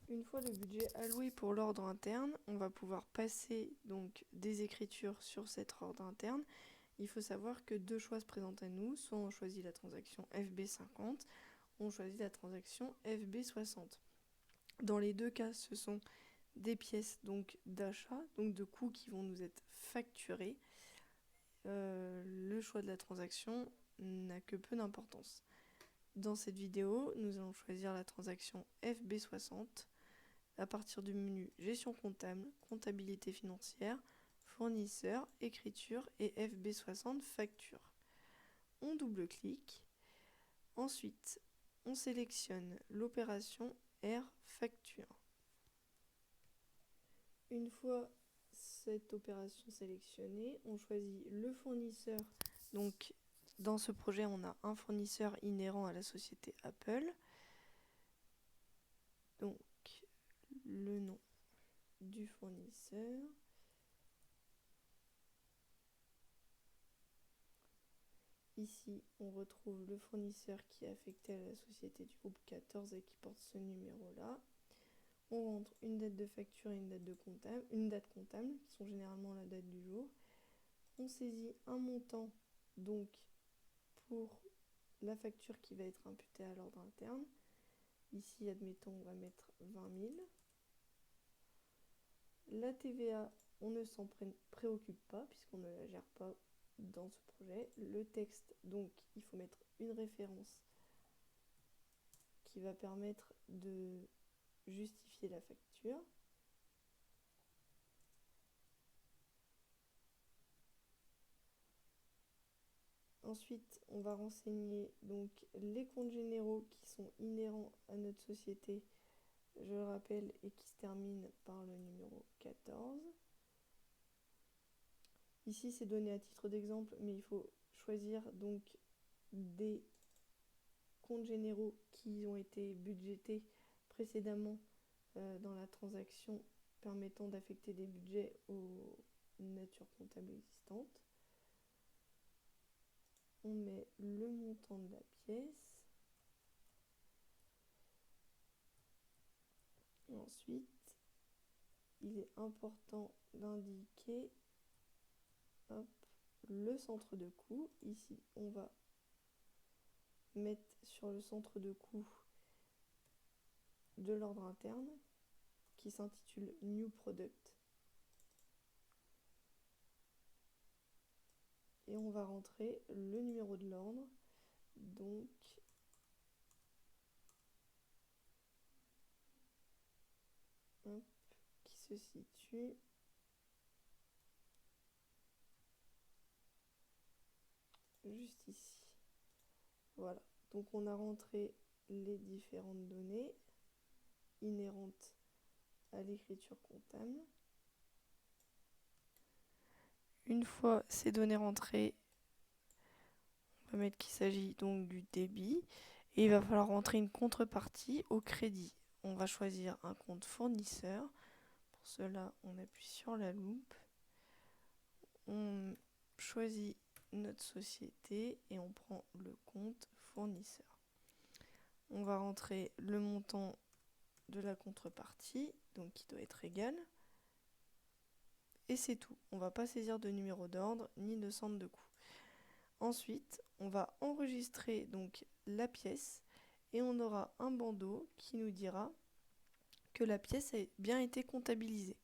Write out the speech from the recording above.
Une fois le budget alloué pour l'ordre interne, on va pouvoir passer donc des écritures sur cet ordre interne. Il faut savoir que deux choix se présentent à nous, soit on choisit la transaction FB50, on choisit la transaction FB60. Dans les deux cas, ce sont des pièces donc d'achat, donc de coûts qui vont nous être facturés. Le choix de la transaction n'a que peu d'importance. Dans cette vidéo, nous allons choisir la transaction FB60 à partir du menu Gestion comptable, comptabilité financière, fournisseur, écriture et FB60 facture. On double-clique. Ensuite, on sélectionne l'opération R facture. Une fois cette opération sélectionnée, on choisit le fournisseur. Donc, dans ce projet, on a un fournisseur inhérent à la société Apple. Donc, le nom du fournisseur. Ici, on retrouve le fournisseur qui est affecté à la société du groupe 14 et qui porte ce numéro-là. On rentre une date de facture et une date comptable, qui sont généralement la date du jour. On saisit un montant, donc, pour la facture qui va être imputée à l'ordre interne. Ici, admettons, on va mettre 20 000. La TVA, on ne s'en préoccupe pas, puisqu'on ne la gère pas dans ce projet. Le texte, donc, il faut mettre une référence qui va permettre de justifier la facture. Ensuite, on va renseigner donc les comptes généraux qui sont inhérents à notre société, je le rappelle, et qui se terminent par le numéro 14. Ici, c'est donné à titre d'exemple, mais il faut choisir donc des comptes généraux qui ont été budgétés précédemment dans la transaction permettant d'affecter des budgets aux natures comptables existantes. On met le montant de la pièce. Ensuite, il est important d'indiquer le centre de coût. Ici, on va mettre sur le centre de coût de l'ordre interne qui s'intitule New Product. Et on va rentrer le numéro de l'ordre, donc qui se situe juste ici. Voilà, donc on a rentré les différentes données inhérentes à l'écriture comptable. Une fois ces données rentrées, on va mettre qu'il s'agit donc du débit et il va falloir rentrer une contrepartie au crédit. On va choisir un compte fournisseur. Pour cela, on appuie sur la loupe. On choisit notre société et on prend le compte fournisseur. On va rentrer le montant de la contrepartie, donc qui doit être égal. Et c'est tout. On ne va pas saisir de numéro d'ordre ni de centre de coût. Ensuite, on va enregistrer donc la pièce et on aura un bandeau qui nous dira que la pièce a bien été comptabilisée.